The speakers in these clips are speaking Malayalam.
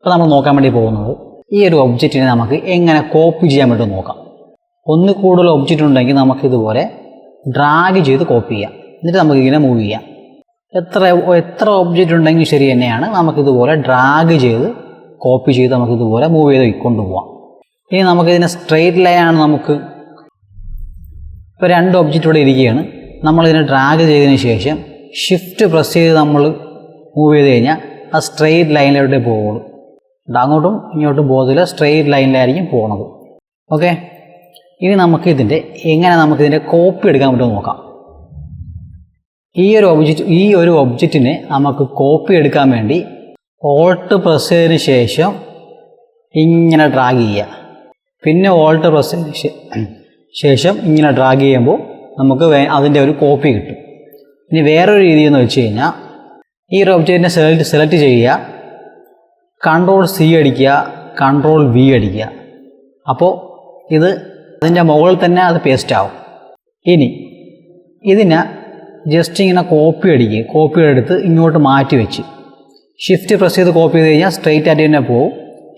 ഇപ്പോൾ നമ്മൾ നോക്കാൻ വേണ്ടി പോകുന്നത് ഈ ഒരു ഒബ്ജക്റ്റിനെ നമുക്ക് എങ്ങനെ കോപ്പി ചെയ്യാൻ വേണ്ടി നോക്കാം. ഒന്ന് കൂടുതൽ ഒബ്ജക്റ്റ് ഉണ്ടെങ്കിൽ നമുക്കിതുപോലെ ഡ്രാഗ് ചെയ്ത് കോപ്പി ചെയ്യാം. എന്നിട്ട് നമുക്കിങ്ങനെ മൂവ് ചെയ്യാം. എത്ര ഒബ്ജക്റ്റ് ഉണ്ടെങ്കിൽ ശരി തന്നെയാണ്. നമുക്കിതുപോലെ ഡ്രാഗ് ചെയ്ത് കോപ്പി ചെയ്ത് നമുക്കിതുപോലെ മൂവ് ചെയ്ത് കൊണ്ടുപോകാം. ഇനി നമുക്കിതിനെ സ്ട്രെയിറ്റ് ലൈനാണ്. നമുക്ക് ഇപ്പോൾ 2 ഒബ്ജക്റ്റ് ഇവിടെ ഇരിക്കുകയാണ്. നമ്മളിതിനെ ഡ്രാഗ് ചെയ്തതിന് ശേഷം ഷിഫ്റ്റ് പ്രസ് ചെയ്ത് നമ്മൾ മൂവ് ചെയ്ത് കഴിഞ്ഞാൽ ആ സ്ട്രെയിറ്റ് ലൈനിലോട്ടേ പോകുള്ളൂ. അങ്ങോട്ടും ഇങ്ങോട്ടും പോകത്തില്ല, സ്ട്രെയിറ്റ് ലൈനിലായിരിക്കും പോകുന്നത്. ഓക്കെ, ഇനി എങ്ങനെ നമുക്കിതിൻ്റെ കോപ്പി എടുക്കാൻ പറ്റുമെന്ന് നോക്കാം. ഈ ഒരു ഒബ്ജക്റ്റിനെ നമുക്ക് കോപ്പി എടുക്കാൻ വേണ്ടി ഓൾട്ട് പ്രസ് ചെയ്തതിന് ശേഷം ഇങ്ങനെ ഡ്രാഗ് ചെയ്യുക. പിന്നെ ഓൾട്ട് പ്രസ് ചെയ്തതിന് ശേഷം ഇങ്ങനെ ഡ്രാഗ് ചെയ്യുമ്പോൾ നമുക്ക് അതിൻ്റെ ഒരു കോപ്പി കിട്ടും. ഇനി വേറൊരു രീതി എന്ന് വെച്ച് കഴിഞ്ഞാൽ ഈ ഒരു ഒബ്ജക്റ്റിനെ സെലക്ട് ചെയ്യുക, Ctrl+C അടിക്കുക, Ctrl+V അടിക്കുക. അപ്പോൾ അതിൻ്റെ മുകളിൽ തന്നെ അത് പേസ്റ്റ് ആവും. ഇനി ഇതിനെ ജസ്റ്റ് ഇങ്ങനെ കോപ്പി എടുത്ത് ഇങ്ങോട്ട് മാറ്റി വെച്ച് ഷിഫ്റ്റ് പ്രസ് ചെയ്ത് കോപ്പി ചെയ്ത് കഴിഞ്ഞാൽ സ്ട്രെയിറ്റ് ആയിട്ട് തന്നെ പോകും.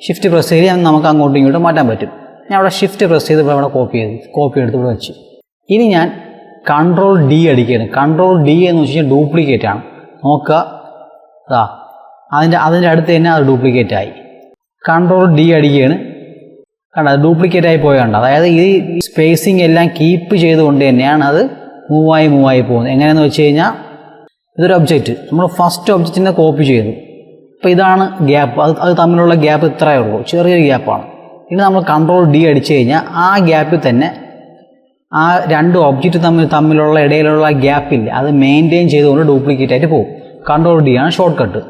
ഷിഫ്റ്റ് പ്രസ് ചെയ്ത് നമുക്ക് അങ്ങോട്ടും ഇങ്ങോട്ടും മാറ്റാൻ പറ്റും. ഞാൻ അവിടെ ഷിഫ്റ്റ് പ്രസ് ചെയ്ത് ഇവിടെ കോപ്പി എടുത്ത് ഇവിടെ വെച്ച്. ഇനി ഞാൻ Ctrl+D അടിക്കുകയാണ്. Ctrl+D എന്ന് വെച്ച് കഴിഞ്ഞാൽ ഡ്യൂപ്ലിക്കേറ്റ് ആണ്. നോക്കുക, അതിൻ്റെ അടുത്ത് തന്നെ അത് ഡ്യൂപ്ലിക്കേറ്റ് ആയി. Ctrl+D അടിക്കുകയാണ്. കണ്ടത് ഡ്യൂപ്ലിക്കേറ്റ് ആയി പോയതുകൊണ്ട്, അതായത് ഈ സ്പേസിങ് എല്ലാം കീപ്പ് ചെയ്തുകൊണ്ട് തന്നെയാണ് അത് മൂവായി പോകുന്നത്. എങ്ങനെയെന്ന് വെച്ച് കഴിഞ്ഞാൽ ഇതൊരു ഒബ്ജക്റ്റ്, നമ്മൾ ഫസ്റ്റ് ഒബ്ജക്റ്റിനെ കോപ്പി ചെയ്തു. അപ്പോൾ ഇതാണ് ഗ്യാപ്പ്, അത് തമ്മിലുള്ള ഗ്യാപ്പ് ഇത്രയേ ഉള്ളൂ, ചെറിയൊരു ഗ്യാപ്പാണ്. ഇനി നമ്മൾ Ctrl+D അടിച്ചു കഴിഞ്ഞാൽ ആ ഗ്യാപ്പിൽ തന്നെ ആ 2 ഒബ്ജക്റ്റ് തമ്മിലുള്ള ഇടയിലുള്ള ഗ്യാപ്പില്ല, അത് മെയിൻറ്റെയിൻ ചെയ്തുകൊണ്ട് ഡ്യൂപ്ലിക്കേറ്റ് ആയിട്ട് പോകും. Ctrl+D ആണ് ഷോർട്ട് കട്ട്.